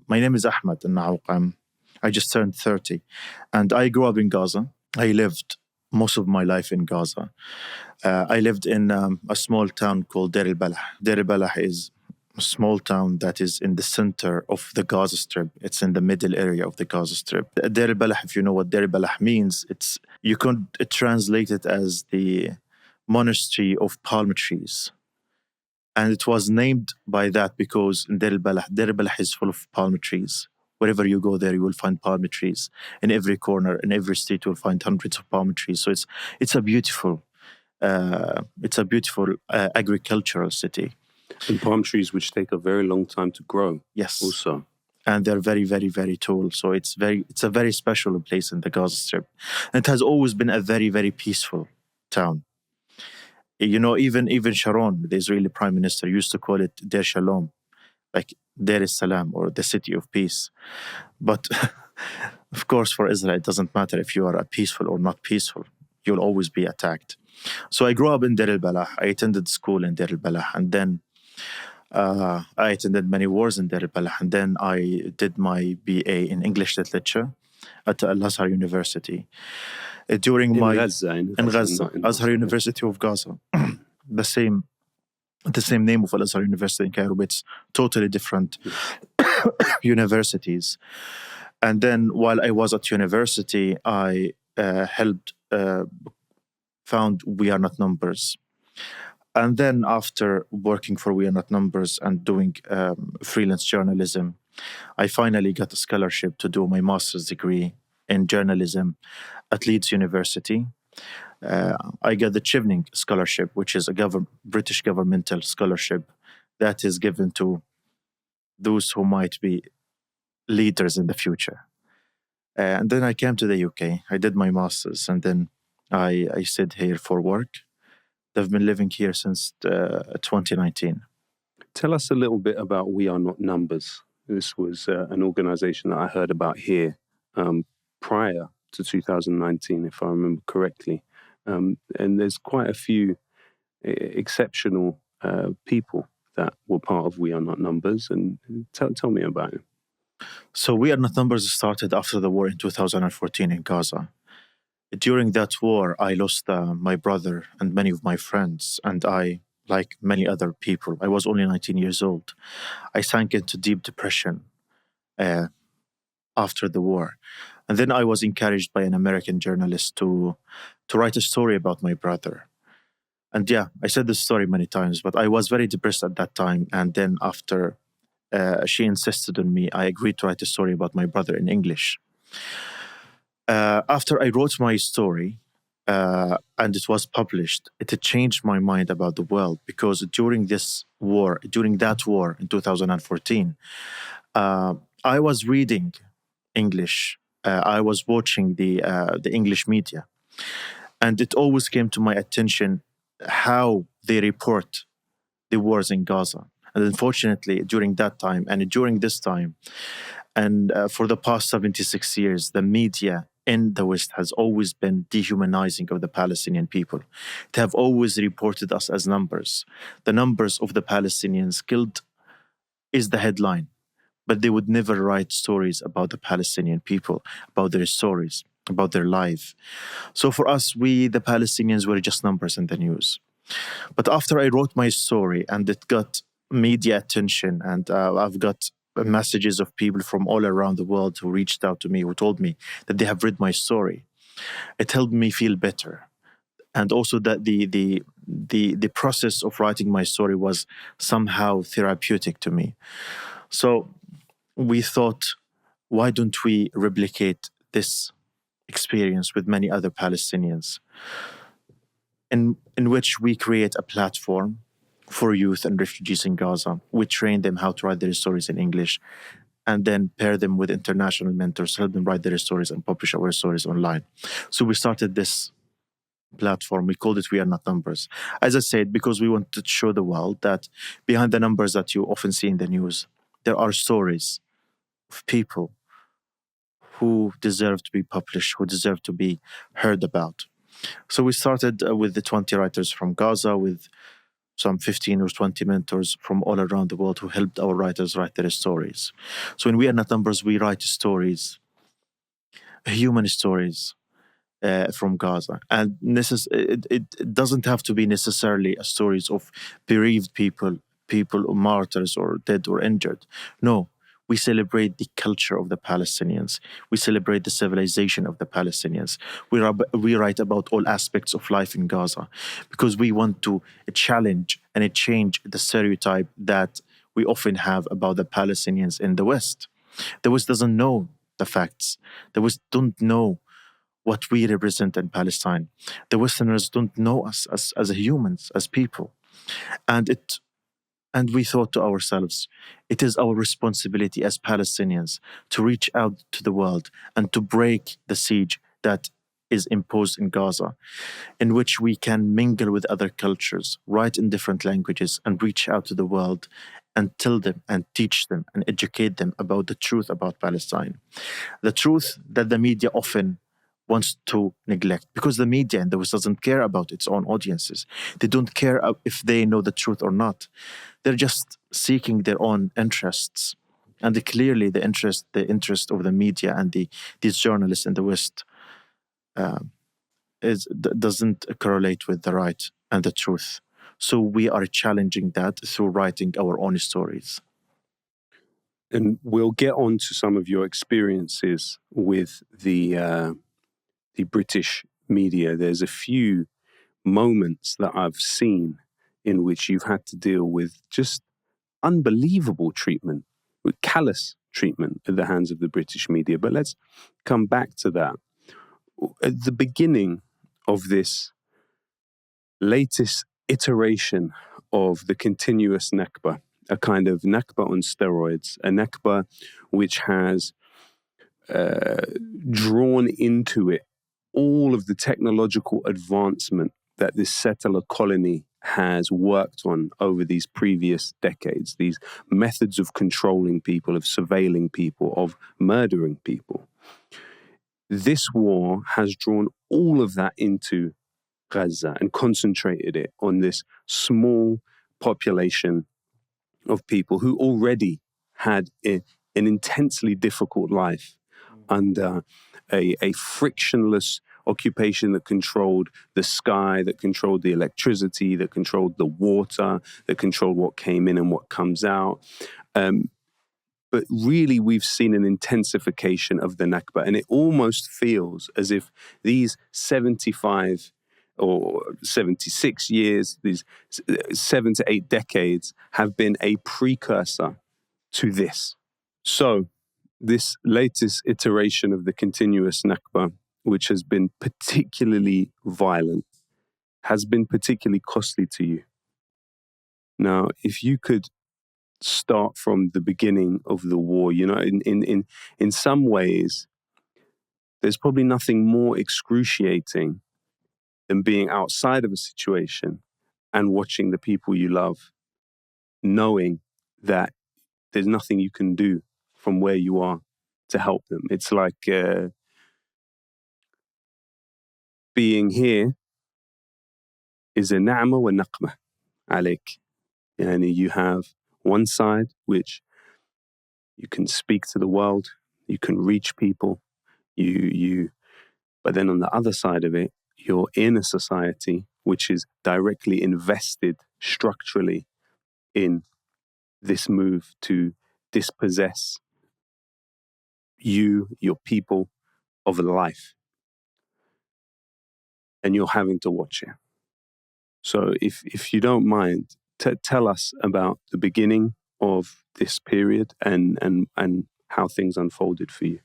My name is Ahmad Alnaouq. I just turned 30, and I grew up in Gaza. I lived most of my life in Gaza. I lived in a small town called Deir el-Balah. Deir el-Balah is a small town that is in the center of the Gaza Strip. It's in the middle area of the Gaza Strip. Deir el-Balah, if you know what Deir el-Balah means, you could translate it as the monastery of palm trees. And it was named by that because in Deir el-Balah is full of palm trees. Wherever you go there, you will find palm trees. In every corner, in every street, you will find hundreds of palm trees. So it's a beautiful agricultural city. And palm trees which take a very long time to grow. Yes. Also. And they're very, very, very tall. So it's a very special place in the Gaza Strip. And it has always been a very, very peaceful town. You know, even Sharon, the Israeli prime minister, used to call it Deir Shalom, like Deir es-Salam, or the city of peace. But of course, for Israel, it doesn't matter if you are peaceful or not peaceful. You'll always be attacked. So I grew up in Deir el-Balah. I attended school in Deir el-Balah, and then I attended many wars in Deir el-Balah, and then I did my BA in English literature at Al-Azhar University. During in Gaza, Azhar University of Gaza, the same name of Al-Azhar University in Cairo, but it's totally different universities. And then while I was at university, I found We Are Not Numbers. And then after working for We Are Not Numbers and doing freelance journalism, I finally got a scholarship to do my master's degree in journalism at Leeds University. I got the Chevening Scholarship, which is a British governmental scholarship that is given to those who might be leaders in the future. And then I came to the UK. I did my master's, and then I stayed here for work. I've been living here since 2019. Tell us a little bit about We Are Not Numbers. This was an organization that I heard about here prior to 2019, if I remember correctly. And there's quite a few exceptional people that were part of We Are Not Numbers. And tell me about it. So We Are Not Numbers started after the war in 2014 in Gaza. During that war, I lost my brother and many of my friends, and I, like many other people, I was only 19 years old. I sank into deep depression after the war. And then I was encouraged by an American journalist to write a story about my brother. And yeah, I said this story many times, but I was very depressed at that time. And then after she insisted on me, I agreed to write a story about my brother in English. After I wrote my story and it was published, it had changed my mind about the world, because during that war in 2014, I was reading English. I was watching the English media, and it always came to my attention how they report the wars in Gaza. And unfortunately, during that time and during this time, and for the past 76 years, the media in the West has always been dehumanizing of the Palestinian people. They have always reported us as numbers. The numbers of the Palestinians killed is the headline, but they would never write stories about the Palestinian people, about their stories, about their life. So for us, the Palestinians, were just numbers in the news. But after I wrote my story and it got media attention, and I've got messages of people from all around the world who reached out to me, who told me that they have read my story, it helped me feel better. And also that the process of writing my story was somehow therapeutic to me. So we thought, why don't we replicate this experience with many other Palestinians, in which we create a platform for youth and refugees in Gaza. We train them how to write their stories in English, and then pair them with international mentors, help them write their stories and publish our stories online. So we started this platform. We called it We Are Not Numbers. As I said, because we wanted to show the world that behind the numbers that you often see in the news, there are stories of people who deserve to be published, who deserve to be heard about. So we started with the 20 writers from Gaza, with some 15 or 20 mentors from all around the world who helped our writers write their stories. So in We Are Not Numbers, we write stories, human stories, from Gaza. And it doesn't have to be necessarily a stories of bereaved people, people martyrs or dead or injured. No, we celebrate the culture of the Palestinians. We celebrate the civilization of the Palestinians. We write about all aspects of life in Gaza because we want to challenge and change the stereotype that we often have about the Palestinians in the West. The West doesn't know the facts. The West don't know what we represent in Palestine. The Westerners don't know us as humans, as people. And we thought to ourselves, it is our responsibility as Palestinians to reach out to the world and to break the siege that is imposed in Gaza, in which we can mingle with other cultures, write in different languages, and reach out to the world and tell them and teach them and educate them about the truth about Palestine. The truth that the media often wants to neglect, because the media in the West doesn't care about its own audiences. They don't care if they know the truth or not. They're just seeking their own interests. And clearly the interest of the media and these journalists in the West doesn't correlate with the right and the truth. So we are challenging that through writing our own stories. And we'll get on to some of your experiences with the British media. There's a few moments that I've seen in which you've had to deal with just unbelievable treatment, with callous treatment at the hands of the British media. But let's come back to that. At the beginning of this latest iteration of the continuous Nakba, a kind of Nakba on steroids, a Nakba which has drawn into it all of the technological advancement that this settler colony has worked on over these previous decades, these methods of controlling people, of surveilling people, of murdering people. This war has drawn all of that into Gaza and concentrated it on this small population of people who already had an intensely difficult life under a frictionless occupation that controlled the sky, that controlled the electricity, that controlled the water, that controlled what came in and what comes out. But really, we've seen an intensification of the Nakba, and it almost feels as if these 75 or 76 years, these 7 to 8 decades, have been a precursor to this. So, this latest iteration of the continuous Nakba, which has been particularly violent, has been particularly costly to you. Now, if you could start from the beginning of the war, you know, in some ways, there's probably nothing more excruciating than being outside of a situation and watching the people you love, knowing that there's nothing you can do from where you are to help them. It's like being here is a na'ma wa naqma عليك. And you have one side which you can speak to the world, you can reach people, but then on the other side of it, you're in a society which is directly invested structurally in this move to dispossess you, your people, of life. And you're having to watch it. So if you don't mind, tell us about the beginning of this period and how things unfolded for you.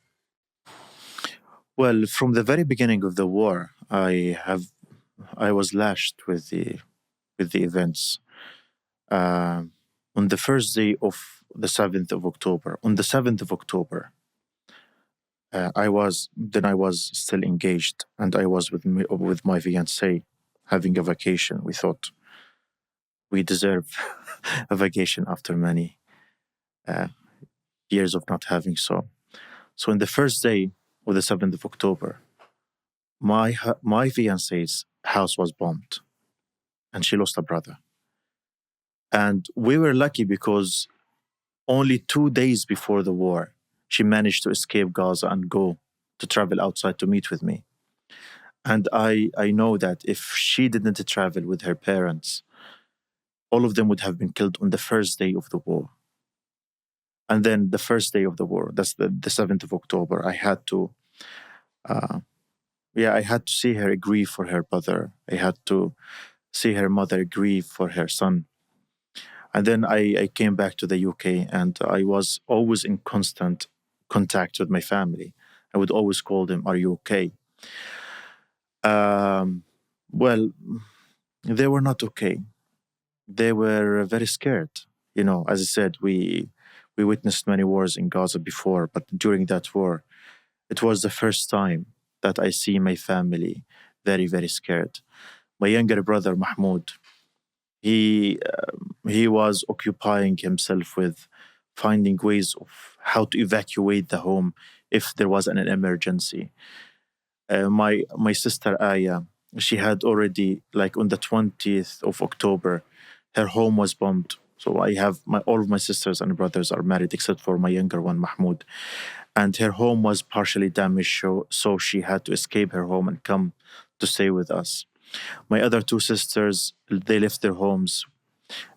Well, from the very beginning of the war, I was lashed with the events. On the first day of the 7th of October, on the 7th of October, I was still engaged, and I was with my fiancée having a vacation. We thought we deserve a vacation after many years of not having so. So, on the first day of the 7th of October, my fiancée's house was bombed, and she lost a brother. And we were lucky because only 2 days before the war, she managed to escape Gaza and go to travel outside to meet with me. And I know that if she didn't travel with her parents, all of them would have been killed on the first day of the war. And then the first day of the war, that's the 7th of October, I had to, I had to see her grieve for her brother. I had to see her mother grieve for her son. And then I came back to the UK, and I was always in constant contact with my family. I would always call them, "Are you okay?" Well, they were not okay. They were very scared. As I said, we witnessed many wars in Gaza before, but during that war, it was the first time that I see my family very, very scared. My younger brother, Mahmoud, he was occupying himself with finding ways of how to evacuate the home if there was an emergency. My sister Aya, she had already, like on the 20th of October, her home was bombed. So I have all of my sisters and brothers are married except for my younger one, Mahmoud, and her home was partially damaged. So she had to escape her home and come to stay with us. My other two sisters, they left their homes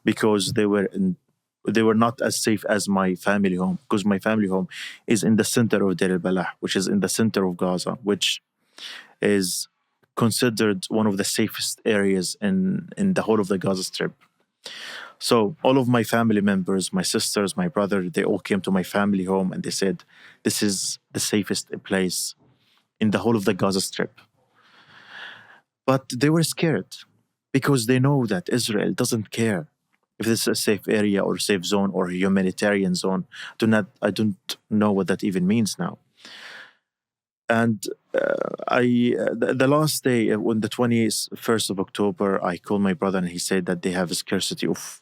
because they were not as safe as my family home, because my family home is in the center of Deir al-Balah, which is in the center of Gaza, which is considered one of the safest areas in the whole of the Gaza Strip. So all of my family members, my sisters, my brother, they all came to my family home and they said, this is the safest place in the whole of the Gaza Strip. But they were scared because they know that Israel doesn't care if this is a safe area or safe zone or a humanitarian zone. I don't know what that even means now. And the last day, on the 21st of October, I called my brother and he said that they have a scarcity of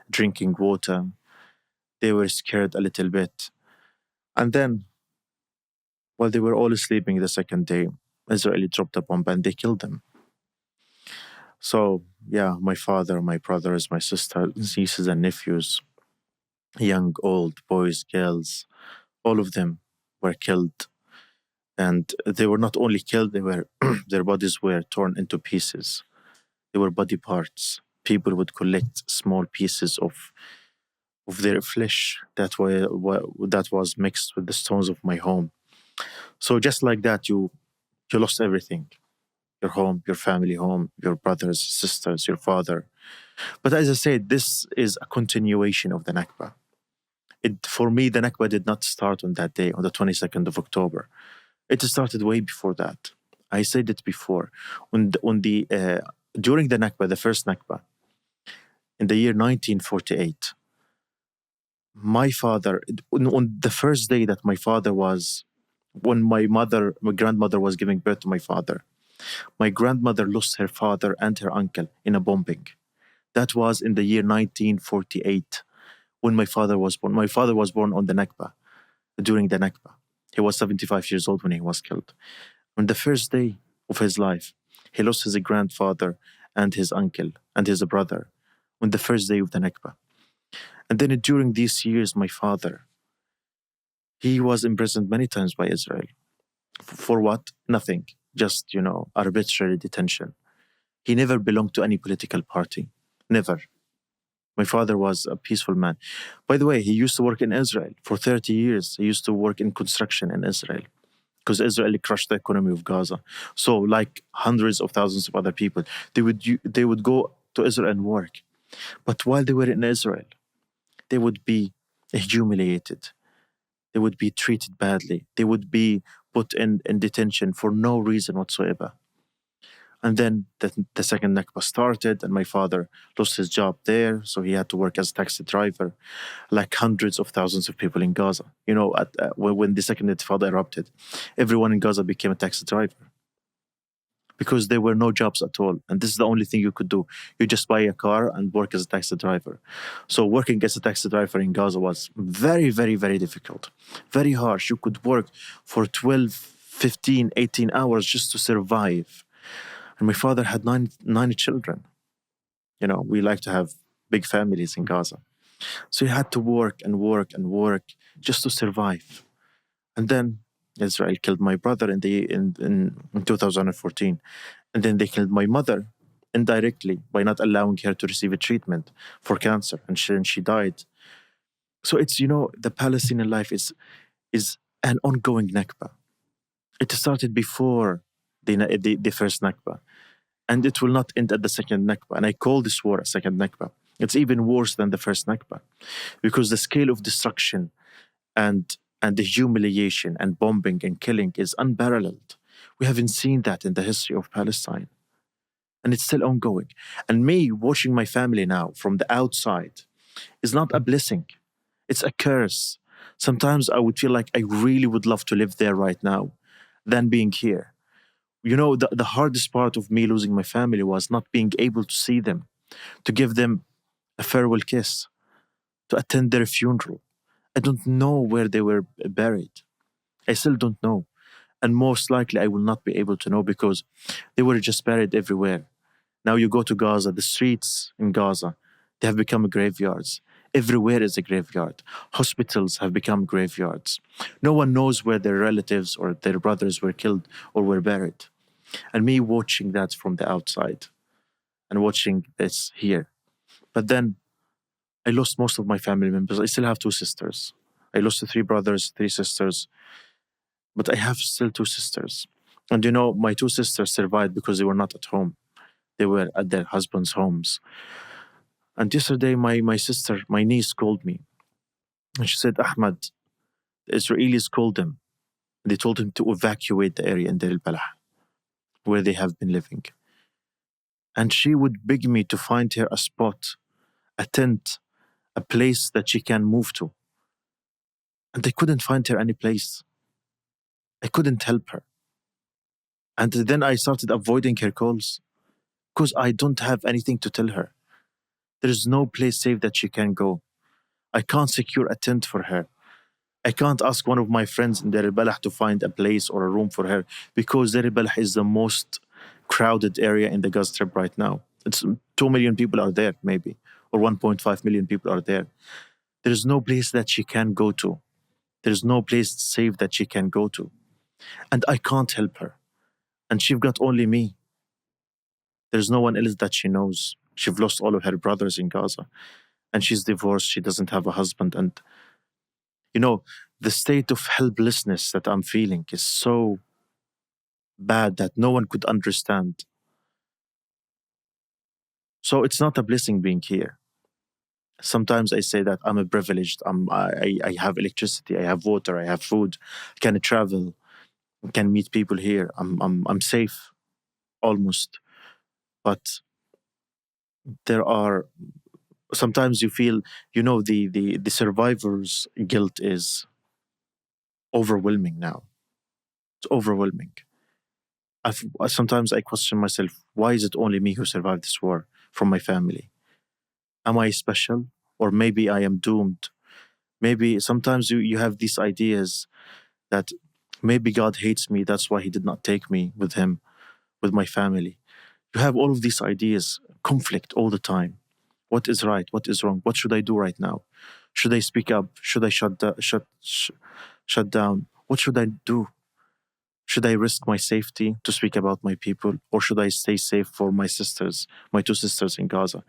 drinking water. They were scared a little bit. And then, while they were all sleeping the second day, Israel dropped a bomb and they killed them. So, yeah, my father, my brothers, my sisters, nieces and nephews, young, old, boys, girls, all of them were killed. And they were not only killed, their bodies were torn into pieces. They were body parts. People would collect small pieces of their flesh that was mixed with the stones of my home. So just like that, you lost everything. Your home, your family home, your brothers, sisters, your father. But as I said, this is a continuation of the Nakba. For me, the Nakba did not start on that day, on the 22nd of October. It started way before that. I said it before. During the Nakba, the first Nakba, in the year 1948, my father, on the first day that when my grandmother was giving birth to my father, my grandmother lost her father and her uncle in a bombing. That was in the year 1948 when my father was born. My father was born on the Nakba, during the Nakba. He was 75 years old when he was killed. On the first day of his life, he lost his grandfather and his uncle and his brother on the first day of the Nakba. And then during these years, my father, he was imprisoned many times by Israel. For what? Nothing. Just, arbitrary detention. He never belonged to any political party. Never. My father was a peaceful man. By the way, he used to work in Israel for 30 years. He used to work in construction in Israel because Israel crushed the economy of Gaza. So, like hundreds of thousands of other people, they would go to Israel and work. But while they were in Israel, they would be humiliated. They would be treated badly. They would be put in detention for no reason whatsoever. And then the second Nakba started, and my father lost his job there, so he had to work as a taxi driver, like hundreds of thousands of people in Gaza. When the second Intifada erupted, everyone in Gaza became a taxi driver because there were no jobs at all. And this is the only thing you could do. You just buy a car and work as a taxi driver. So working as a taxi driver in Gaza was very, very, very difficult, very harsh. You could work for 12, 15, 18 hours just to survive. And my father had nine children. We like to have big families in Gaza. So you had to work and work and work just to survive. And then Israel killed my brother in 2014. And then they killed my mother indirectly by not allowing her to receive a treatment for cancer. And she died. So it's, the Palestinian life is an ongoing Nakba. It started before the first Nakba. And it will not end at the second Nakba. And I call this war a second Nakba. It's even worse than the first Nakba because the scale of destruction and the humiliation and bombing and killing is unparalleled. We haven't seen that in the history of Palestine. And it's still ongoing. And me watching my family now from the outside is not a blessing, it's a curse. Sometimes I would feel like I really would love to live there right now than being here. The hardest part of me losing my family was not being able to see them, to give them a farewell kiss, to attend their funeral. I don't know where they were buried. I still don't know. And most likely I will not be able to know because they were just buried everywhere. Now you go to Gaza, the streets in Gaza, they have become graveyards. Everywhere is a graveyard. Hospitals have become graveyards. No one knows where their relatives or their brothers were killed or were buried. And me watching that from the outside and watching this here. But then I lost most of my family members. I still have two sisters. I lost 3 brothers, 3 sisters, but I have still 2 sisters. And my 2 sisters survived because they were not at home. They were at their husbands' homes. And yesterday, my sister, my niece called me. And she said, Ahmad, the Israelis called them. They told him to evacuate the area in Deir al-Balah, where they have been living. And she would beg me to find her a spot, a tent, a place that she can move to. And I couldn't find her any place. I couldn't help her. And then I started avoiding her calls because I don't have anything to tell her. There is no place safe that she can go. I can't secure a tent for her. I can't ask one of my friends in Deir al-Balah to find a place or a room for her because Deir al-Balah is the most crowded area in the Gaza Strip right now. It's 2 million people are there, maybe, or 1.5 million people are there. There is no place that she can go to. There is no place safe that she can go to. And I can't help her. And she's got only me. There's no one else that she knows. She's lost all of her brothers in Gaza. And she's divorced. She doesn't have a husband. And, the state of helplessness that I'm feeling is so bad that no one could understand. So it's not a blessing being here. Sometimes I say that I'm a privileged. I have electricity. I have water. I have food. I can travel. I can meet people here. I'm safe, almost. But there are sometimes you feel, the survivor's guilt is overwhelming now. It's overwhelming. Sometimes I question myself, why is it only me who survived this war from my family? Am I special? Or maybe I am doomed. Maybe sometimes you have these ideas that maybe God hates me, that's why he did not take me with him, with my family. You have all of these ideas, conflict all the time. What is right? What is wrong? What should I do right now? Should I speak up? Should I shut down? What should I do? Should I risk my safety to speak about my people? Or should I stay safe for my sisters, my 2 sisters in Gaza?